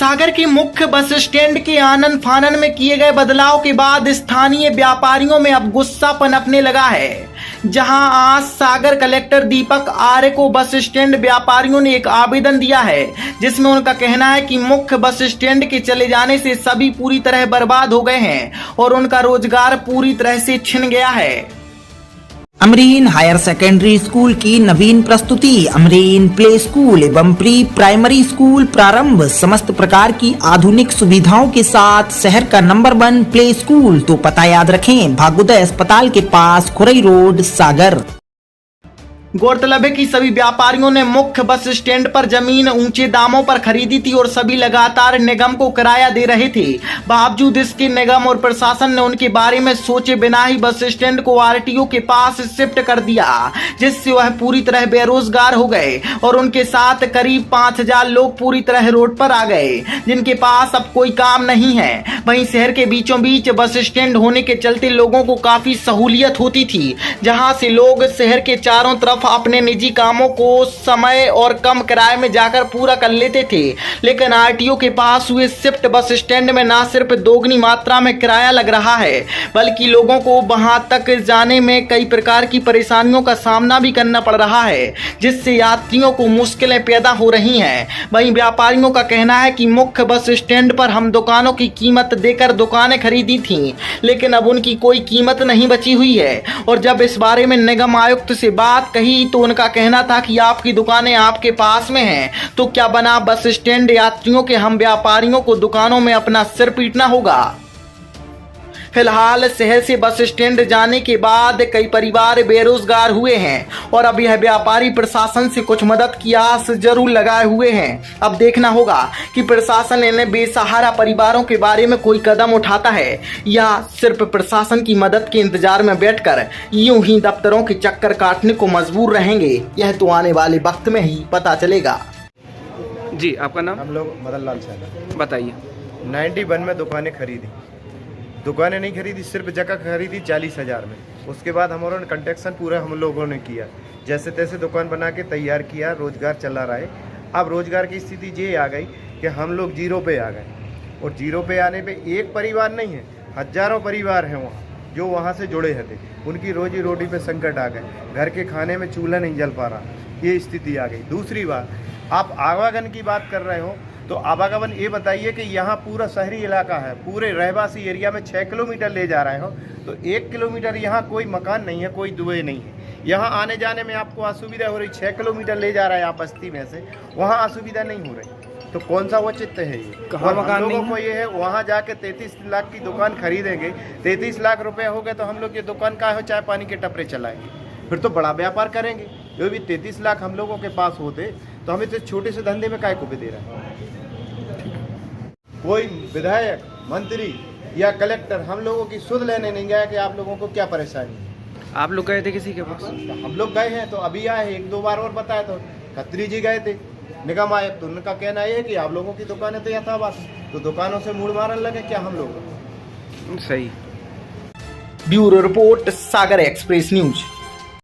सागर के मुख्य bus stand के आनन फानन में किए गए बदलाव के बाद स्थानीय व्यापारियों में अब गुस्सा पनपने लगा है। जहां आज सागर कलेक्टर दीपक आर्य को बस स्टैंड व्यापारियों ने एक आवेदन दिया है, जिसमें उनका कहना है कि मुख्य बस स्टैंड के चले जाने से सभी पूरी तरह बर्बाद हो गए हैं और उनका रोजगार पूरी तरह से छिन गया है। अमरीन हायर सेकेंडरी स्कूल की नवीन प्रस्तुति, अमरीन प्ले स्कूल एवं प्री प्राइमरी स्कूल प्रारंभ, समस्त प्रकार की आधुनिक सुविधाओं के साथ शहर का नंबर 1 प्ले स्कूल। तो पता याद रखें, भाग्योदय अस्पताल के पास, खुरई रोड, सागर। गौरतलब है कि सभी व्यापारियों ने मुख्य बस स्टैंड पर जमीन ऊंचे दामों पर खरीदी थी और सभी लगातार निगम को किराया दे रहे थे। बावजूद इसके निगम और प्रशासन ने उनके बारे में सोचे बिना ही बस स्टैंड को आरटीओ के पास शिफ्ट कर दिया, जिससे वह पूरी तरह बेरोजगार हो गए और उनके साथ करीब 5000 लोग पूरी तरह रोड पर आ गए, जिनके पास अब कोई काम नहीं है। वहीं शहर के बीचों बीच बस स्टैंड होने के चलते लोगों को काफी सहूलियत होती थी, जहां से लोग शहर के चारों तरफ अपने निजी कामों को समय और कम किराए में जाकर पूरा कर लेते थे। लेकिन आरटीओ के पास हुए शिफ्ट बस स्टैंड में न सिर्फ दोगुनी मात्रा में किराया लग रहा है, बल्कि लोगों को वहां तक जाने में कई प्रकार की परेशानियों का सामना भी करना पड़ रहा है, जिससे यात्रियों को मुश्किलें पैदा हो रही हैं। वहीं व्यापारियों का कहना है कि मुख्य बस स्टैंड पर हम दुकानों की कीमत देकर दुकानें खरीदी थीं, लेकिन अब उनकी कोई कीमत नहीं बची हुई है। और जब इस बारे में निगम आयुक्त से बात कही तो उनका कहना था कि आपकी दुकानें आपके पास में हैं, तो क्या बना बस स्टैंड यात्रियों के, हम व्यापारियों को दुकानों में अपना सिर पीटना होगा। फिलहाल शहर से बस स्टैंड जाने के बाद कई परिवार बेरोजगार हुए हैं और अब यह व्यापारी प्रशासन से कुछ मदद की आस जरूर लगाए हुए हैं। अब देखना होगा कि प्रशासन इन्हें बेसहारा परिवारों के बारे में कोई कदम उठाता है या सिर्फ प्रशासन की मदद के इंतजार में बैठकर यूं ही दफ्तरों के चक्कर काटने को मजबूर रहेंगे। यह तो आने वाले वक्त में ही पता चलेगा। जी, आपका नाम? हम लोग मदन लाल सैनी। बताइए। 91 में दुकानें खरीदी, दुकानें नहीं खरीदी, सिर्फ जगह खरीदी 40,000 में। उसके बाद हमारों ने कंस्ट्रक्शन पूरा हम लोगों ने किया, जैसे तैसे दुकान बना के तैयार किया, रोजगार चला रहा है। अब रोजगार की स्थिति ये आ गई कि हम लोग जीरो पे आ गए, और जीरो पे आने पे एक परिवार नहीं है, हजारों परिवार हैं वहाँ जो वहाँ से जुड़े थे। उनकी रोजी रोटी पे संकट आ गए, घर के खाने में चूल्हा नहीं जल पा रहा, ये स्थिति आ गई। दूसरी बात, आप आवागमन की बात कर रहे हो, तो आवागमन ये बताइए कि यहाँ पूरा शहरी इलाका है, पूरे रहवासी एरिया में 6 किलोमीटर ले जा रहे हो, तो 1 किलोमीटर यहाँ कोई मकान नहीं है, कोई दुबई नहीं है। यहाँ आने जाने में आपको असुविधा हो रही, 6 किलोमीटर ले जा रहा है आप बस्ती में से, वहाँ असुविधा नहीं हो रही, तो कौन सा वो चित्त है ये? कहाँ मकान लोगों नहीं को ये है, वहाँ जाके 33 लाख की दुकान खरीदेंगे, 33 लाख रुपए हो गए तो हम लोग ये दुकान का है चाय पानी के टपरे चलाएंगे, फिर तो बड़ा व्यापार करेंगे। जो भी 33 लाख हम लोगों के पास होते तो हमें तो छोटे से धंधे में काय को भी दे रहा है। कोई विधायक, मंत्री या कलेक्टर हम लोगों की सुध लेने नहीं गया कि आप लोगों को क्या परेशानी है। आप लोग गए थे किसी के पास? हम लोग गए हैं, तो अभी आए हैं, 1-2 बार और बताया, तो खत्री जी गए थे निगम आयुक्त, तो उनका कहना ये है कि आप लोगों की दुकानें तो यथावत, तो दुकानों से मुड़ मारने लगे क्या हम लोग? सही। ब्यूरो रिपोर्ट, सागर एक्सप्रेस न्यूज।